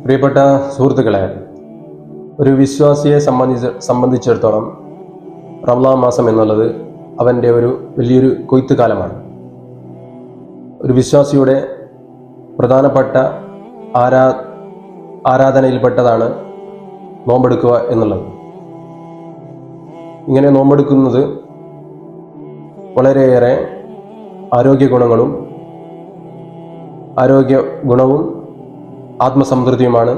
പ്രിയപ്പെട്ട സുഹൃത്തുക്കളെ, ഒരു വിശ്വാസിയെ സംബന്ധിച്ചിടത്തോളം റമളാൻ മാസം എന്നുള്ളത് അവൻ്റെ ഒരു വലിയൊരു കൊയ്ത്ത് കാലമാണ്. ഒരു വിശ്വാസിയുടെ പ്രധാനപ്പെട്ട ആരാധനയിൽപ്പെട്ടതാണ് നോമ്പെടുക്കുക എന്നുള്ളത്. ഇങ്ങനെ നോമ്പെടുക്കുന്നത് വളരെയേറെ ആരോഗ്യ ഗുണവും ആത്മസംതൃപ്തിയുമാണ്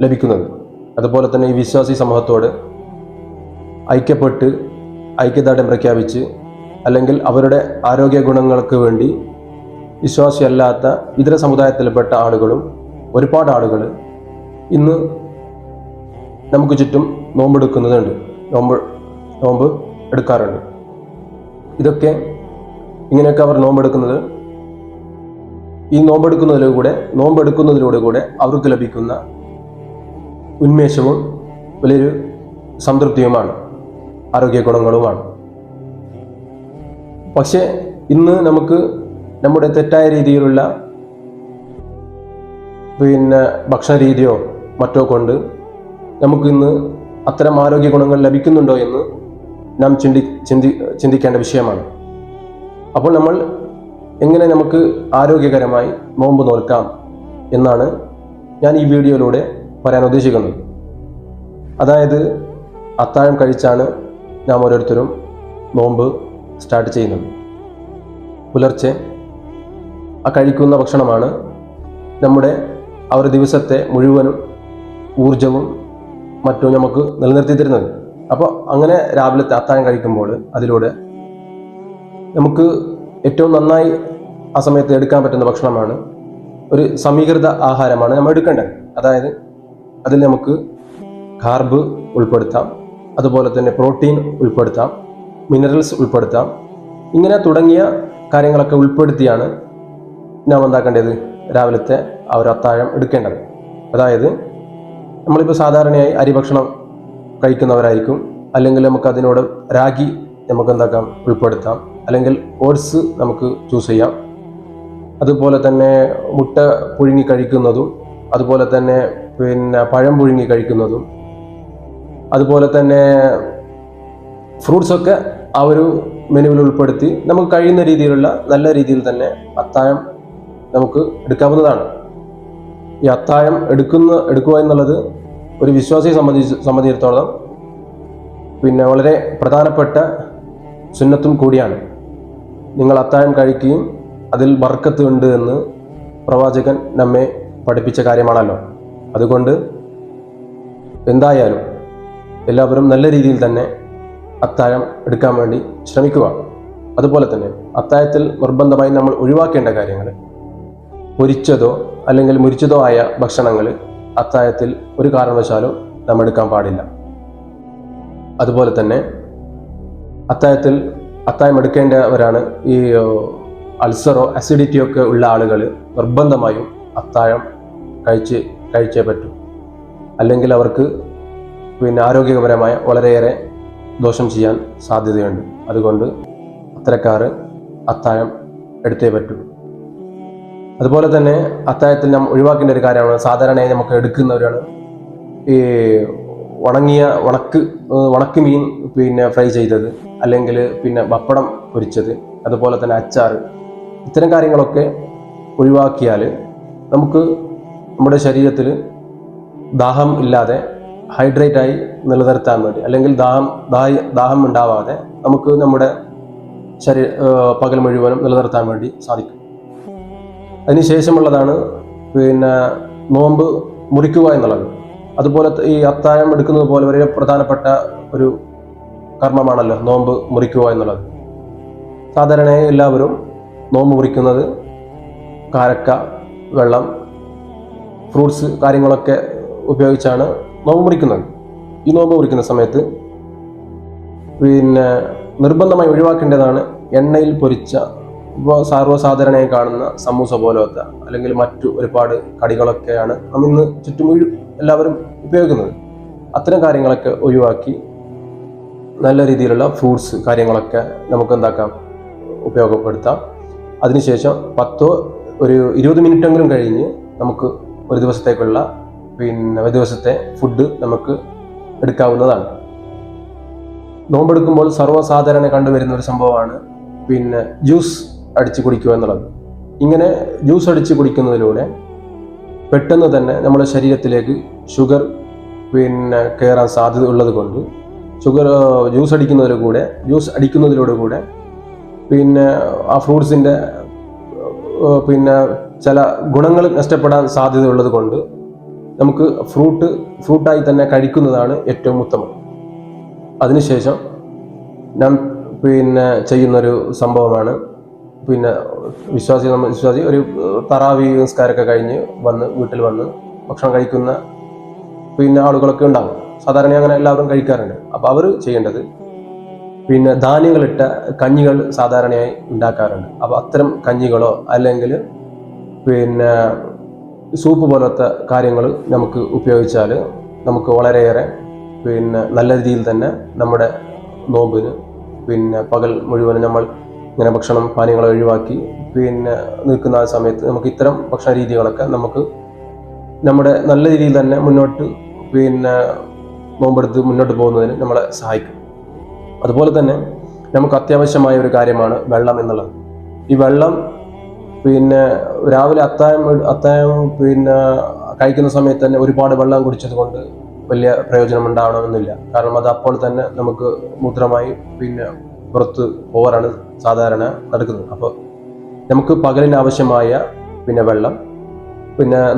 ലഭിക്കുന്നത്. അതുപോലെ തന്നെ ഈ വിശ്വാസി സമൂഹത്തോട് ഐക്യദാർഢ്യം പ്രഖ്യാപിച്ച് അല്ലെങ്കിൽ അവരുടെ ആരോഗ്യ ഗുണങ്ങൾക്ക് വേണ്ടി വിശ്വാസിയല്ലാത്ത ഇതര സമുദായത്തിൽപ്പെട്ട ആളുകളും ഒരുപാട് ആളുകൾ ഇന്ന് നമുക്ക് ചുറ്റും നോമ്പ് എടുക്കാറുണ്ട്. ഇങ്ങനെയൊക്കെ അവർ നോമ്പെടുക്കുന്നത് ഈ നോമ്പെടുക്കുന്നതിലൂടെ കൂടെ അവർക്ക് ലഭിക്കുന്ന ഉന്മേഷവും വലിയൊരു സംതൃപ്തിയുമാണ്, ആരോഗ്യ ഗുണങ്ങളുമാണ്. പക്ഷേ ഇന്ന് നമുക്ക് നമ്മുടെ തെറ്റായ രീതിയിലുള്ള ഭക്ഷണ രീതിയോ മറ്റോ കൊണ്ട് നമുക്കിന്ന് അത്തരം ആരോഗ്യ ഗുണങ്ങൾ ലഭിക്കുന്നുണ്ടോ എന്ന് നാം ചിന്തിക്കേണ്ട വിഷയമാണ്. അപ്പോൾ നമ്മൾ എങ്ങനെ നമുക്ക് ആരോഗ്യകരമായി നോമ്പ് നോൽക്കാം എന്നാണ് ഞാൻ ഈ വീഡിയോയിലൂടെ പറയാൻ ഉദ്ദേശിക്കുന്നത്. അതായത് അത്താഴം കഴിച്ചാണ് നാം ഓരോരുത്തരും നോമ്പ് സ്റ്റാർട്ട് ചെയ്യുന്നത്. പുലർച്ചെ കഴിക്കുന്ന ഭക്ഷണമാണ് ആ ഒരു ദിവസത്തെ മുഴുവനും ഊർജവും മറ്റും നമുക്ക് നിലനിർത്തി തരുന്നത്. അപ്പോൾ അങ്ങനെ രാവിലത്തെ അത്താഴം കഴിക്കുമ്പോൾ അതിലൂടെ നമുക്ക് ഏറ്റവും നന്നായി ആ സമയത്ത് എടുക്കാൻ പറ്റുന്ന ഭക്ഷണമാണ്, ഒരു സമീകൃത ആഹാരമാണ് നമ്മൾ എടുക്കേണ്ടത്. അതായത് അതിൽ നമുക്ക് കാർബ് ഉൾപ്പെടുത്താം, അതുപോലെ തന്നെ പ്രോട്ടീൻ ഉൾപ്പെടുത്താം, മിനറൽസ് ഉൾപ്പെടുത്താം. ഇങ്ങനെ തുടങ്ങിയ കാര്യങ്ങളൊക്കെ ഉൾപ്പെടുത്തിയാണ് നാം എന്താക്കേണ്ടത്, രാവിലത്തെ ആ ഒരു അത്താഴം എടുക്കേണ്ടത്. അതായത് നമ്മളിപ്പോൾ സാധാരണയായി അരി ഭക്ഷണം കഴിക്കുന്നവരായിരിക്കും, അല്ലെങ്കിൽ നമുക്ക് അതിനോട് രാഗി നമുക്ക് ഉൾപ്പെടുത്താം, അല്ലെങ്കിൽ ഓട്സ് നമുക്ക് ചൂസ് ചെയ്യാം. അതുപോലെ തന്നെ മുട്ട പുഴുങ്ങി കഴിക്കുന്നതും, അതുപോലെ തന്നെ പഴം പുഴുങ്ങി കഴിക്കുന്നതും, അതുപോലെ തന്നെ ഫ്രൂട്ട്സൊക്കെ ആ ഒരു മെനുവിൽ ഉൾപ്പെടുത്തി നമുക്ക് കഴിയുന്ന രീതിയിലുള്ള നല്ല രീതിയിൽ തന്നെ അത്താഴം നമുക്ക് എടുക്കാവുന്നതാണ്. ഈ അത്താഴം എടുക്കുക എന്നുള്ളത് ഒരു വിശ്വാസിയെ സംബന്ധിച്ചിടത്തോളം വളരെ പ്രധാനപ്പെട്ട സുന്നത്തും കൂടിയാണ്. നിങ്ങൾ അത്താഴം കഴിക്കുകയും അതിൽ ബർക്കത്ത് ഉണ്ട് എന്ന് പ്രവാചകൻ നമ്മെ പഠിപ്പിച്ച കാര്യമാണല്ലോ. അതുകൊണ്ട് എന്തായാലും എല്ലാവരും നല്ല രീതിയിൽ തന്നെ അത്താഴം എടുക്കാൻ വേണ്ടി ശ്രമിക്കുക. അതുപോലെ തന്നെ അത്താഴത്തിൽ നിർബന്ധമായി നമ്മൾ ഒഴിവാക്കേണ്ട കാര്യങ്ങൾ, പൊരിച്ചതോ അല്ലെങ്കിൽ മുരിച്ചതോ ആയ ഭക്ഷണങ്ങൾ അത്താഴത്തിൽ ഒരു കാരണവശാലും നാം എടുക്കാൻ പാടില്ല. അതുപോലെ തന്നെ അത്താഴം എടുക്കേണ്ടവരാണ് ഈ അൾസറോ അസിഡിറ്റിയോ ഒക്കെ ഉള്ള ആളുകൾ നിർബന്ധമായും അത്താഴം കഴിച്ചേ പറ്റൂ. അല്ലെങ്കിൽ അവർക്ക് ആരോഗ്യപരമായ വളരെയേറെ ദോഷം ചെയ്യാൻ സാധ്യതയുണ്ട്. അതുകൊണ്ട് അത്തരക്കാർ അത്താഴം എടുത്തേ പറ്റൂ. അതുപോലെ തന്നെ അത്താഴത്തിൽ നാം ഒഴിവാക്കേണ്ട ഒരു കാര്യമാണ്, സാധാരണയായി നമുക്ക് എടുക്കുന്നവരാണ് ഈ ഉണക്ക് മീൻ ഫ്രൈ ചെയ്തത്, അല്ലെങ്കിൽ പപ്പടം പൊരിച്ചത്, അതുപോലെ തന്നെ അച്ചാർ. ഇത്തരം കാര്യങ്ങളൊക്കെ ഒഴിവാക്കിയാൽ നമുക്ക് നമ്മുടെ ശരീരത്തിൽ ദാഹം ഇല്ലാതെ ഹൈഡ്രേറ്റായി നിലനിർത്താൻ വേണ്ടി, അല്ലെങ്കിൽ ദാഹം ഉണ്ടാവാതെ നമുക്ക് നമ്മുടെ പകൽ മുഴുവനും നിലനിർത്താൻ വേണ്ടി സാധിക്കും. അതിനുശേഷമുള്ളതാണ് നോമ്പ് മുറിക്കുക എന്നുള്ളത്. അതുപോലെ ഈ അത്താഴം എടുക്കുന്നത് പോലെ വളരെ പ്രധാനപ്പെട്ട ഒരു കർമ്മമാണല്ലോ നോമ്പ് മുറിക്കുക എന്നുള്ളത്. സാധാരണയായി എല്ലാവരും നോമ്പ് മുറിക്കുന്നത് കാരക്ക, വെള്ളം, ഫ്രൂട്ട്സ് കാര്യങ്ങളൊക്കെ ഉപയോഗിച്ചാണ് നോമ്പ് മുറിക്കുന്നത്. ഈ നോമ്പ് മുറിക്കുന്ന സമയത്ത് നിർബന്ധമായി ഒഴിവാക്കേണ്ടതാണ് എണ്ണയിൽ പൊരിച്ച സർവ്വസാധാരണയായി കാണുന്ന സമൂസ പോലത്തെ അല്ലെങ്കിൽ മറ്റു ഒരുപാട് കടികളൊക്കെയാണ് നാം ഇന്ന് ചുറ്റും എല്ലാവരും ഉപയോഗിക്കുന്നത്. അത്തരം കാര്യങ്ങളൊക്കെ ഒഴിവാക്കി നല്ല രീതിയിലുള്ള ഫ്രൂട്ട്സ് കാര്യങ്ങളൊക്കെ നമുക്ക് ഉപയോഗപ്പെടുത്താം. അതിനുശേഷം ഒരു 20 മിനിറ്റെങ്കിലും കഴിഞ്ഞ് നമുക്ക് ഒരു ദിവസത്തേക്കുള്ള ഒരു ദിവസത്തെ ഫുഡ് നമുക്ക് എടുക്കാവുന്നതാണ്. നോമ്പെടുക്കുമ്പോൾ സർവ്വസാധാരണ കണ്ടുവരുന്ന ഒരു സംഭവമാണ് ജ്യൂസ് അടിച്ച് കുടിക്കുക എന്നുള്ളത്. ഇങ്ങനെ ജ്യൂസ് അടിച്ച് കുടിക്കുന്നതിലൂടെ പെട്ടെന്ന് തന്നെ നമ്മുടെ ശരീരത്തിലേക്ക് ഷുഗർ കയറാൻ സാധ്യത ഉള്ളത് കൊണ്ട് ജ്യൂസ് അടിക്കുന്നതിലൂടെ കൂടെ ആ ഫ്രൂട്ട്സിൻ്റെ ചില ഗുണങ്ങൾ നഷ്ടപ്പെടാൻ സാധ്യതയുള്ളത് കൊണ്ട് നമുക്ക് ഫ്രൂട്ടായി തന്നെ കഴിക്കുന്നതാണ് ഏറ്റവും ഉത്തമം. അതിനുശേഷം ഞാൻ ചെയ്യുന്നൊരു സംഭവമാണ് വിശ്വാസി ഒരു തറാവി നിസ്കാരമൊക്കെ കഴിഞ്ഞ് വീട്ടിൽ വന്ന് ഭക്ഷണം കഴിക്കുന്ന ആളുകളൊക്കെ ഉണ്ടാകും. സാധാരണ അങ്ങനെ എല്ലാവരും കഴിക്കാറുണ്ട്. അപ്പോൾ അവർ ചെയ്യേണ്ടത് ധാന്യങ്ങളിട്ട കഞ്ഞികൾ സാധാരണയായി ഉണ്ടാക്കാറുണ്ട്. അപ്പോൾ അത്തരം കഞ്ഞികളോ അല്ലെങ്കിൽ സൂപ്പ് പോലത്തെ കാര്യങ്ങൾ നമുക്ക് ഉപയോഗിച്ചാൽ നമുക്ക് വളരെയേറെ നല്ല രീതിയിൽ തന്നെ നമ്മുടെ നോമ്പിന് പകൽ മുഴുവനും നമ്മൾ ഇങ്ങനെ ഭക്ഷണം പാനീയങ്ങൾ ഒഴിവാക്കി നിൽക്കുന്ന ആ സമയത്ത് നമുക്ക് ഇത്തരം ഭക്ഷണ രീതികളൊക്കെ നമുക്ക് നമ്മുടെ നല്ല രീതിയിൽ തന്നെ മുന്നോട്ട് നോമ്പെടുത്ത് മുന്നോട്ട് പോകുന്നതിന് നമ്മളെ സഹായിക്കും. അതുപോലെ തന്നെ നമുക്ക് അത്യാവശ്യമായ ഒരു കാര്യമാണ് വെള്ളം എന്നുള്ളത്. ഈ വെള്ളം രാവിലെ അത്താഴം കഴിക്കുന്ന സമയത്ത് തന്നെ ഒരുപാട് വെള്ളം കുടിച്ചത് കൊണ്ട് വലിയ പ്രയോജനം ഉണ്ടാവണമെന്നില്ല. കാരണം അത് അപ്പോൾ തന്നെ നമുക്ക് മൂത്രമായി പുറത്ത് പോകാറാണ് സാധാരണ നടക്കുന്നത്. അപ്പോൾ നമുക്ക് പകലിന് ആവശ്യമായ വെള്ളം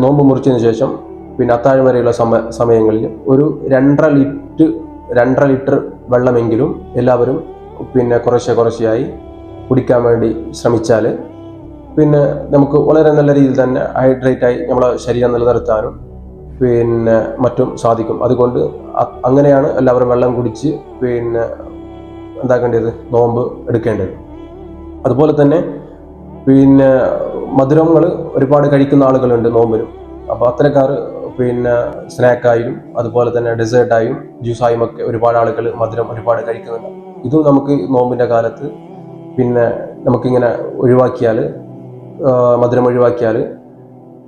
നോമ്പ് മുറിച്ചതിന് ശേഷം അത്താഴം വരെയുള്ള സമയങ്ങളിൽ ഒരു 2.5 ലിറ്റർ വെള്ളമെങ്കിലും എല്ലാവരും കുറേശ്ശെയായി കുടിക്കാൻ വേണ്ടി ശ്രമിച്ചാൽ നമുക്ക് വളരെ നല്ല രീതിയിൽ തന്നെ ഹൈഡ്രേറ്റായി നമ്മളെ ശരീരം നിലനിർത്താനും മറ്റും സാധിക്കും. അതുകൊണ്ട് അങ്ങനെയാണ് എല്ലാവരും വെള്ളം കുടിച്ച് എന്താക്കേണ്ടത്, നോമ്പ് എടുക്കേണ്ടത്. അതുപോലെ തന്നെ മധുരങ്ങൾ ഒരുപാട് കഴിക്കുന്ന ആളുകളുണ്ട് നോമ്പിനും. അപ്പോൾ അത്തരക്കാർ സ്നാക്കായും അതുപോലെ തന്നെ ഡെസേർട്ടായും ജ്യൂസായും ഒക്കെ ഒരുപാട് ആളുകൾ മധുരം ഒരുപാട് കഴിക്കുന്നുണ്ട്. ഇതും നമുക്ക് നോമ്പിൻ്റെ കാലത്ത് നമുക്കിങ്ങനെ മധുരം ഒഴിവാക്കിയാൽ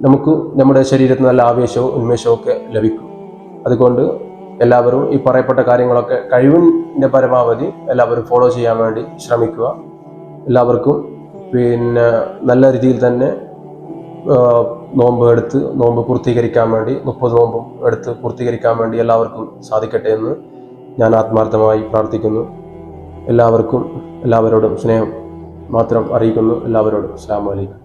നമുക്ക് നമ്മുടെ ശരീരത്തിന് നല്ല ആവേശവും ഉന്മേഷവും ഒക്കെ ലഭിക്കും. അതുകൊണ്ട് എല്ലാവരും ഈ പറയപ്പെട്ട കാര്യങ്ങളൊക്കെ കഴിവിൻ്റെ പരമാവധി എല്ലാവരും ഫോളോ ചെയ്യാൻ വേണ്ടി ശ്രമിക്കുക. എല്ലാവർക്കും നല്ല രീതിയിൽ തന്നെ നോമ്പ് പൂർത്തീകരിക്കാൻ വേണ്ടി 30 നോമ്പും എടുത്ത് പൂർത്തീകരിക്കാൻ വേണ്ടി എല്ലാവർക്കും സാധിക്കട്ടെ എന്ന് ഞാൻ ആത്മാർത്ഥമായി പ്രാർത്ഥിക്കുന്നു. എല്ലാവരോടും സ്നേഹം മാത്രം അറിയിക്കുന്നു. എല്ലാവരോടും അസ്സലാമു അലൈക്കും.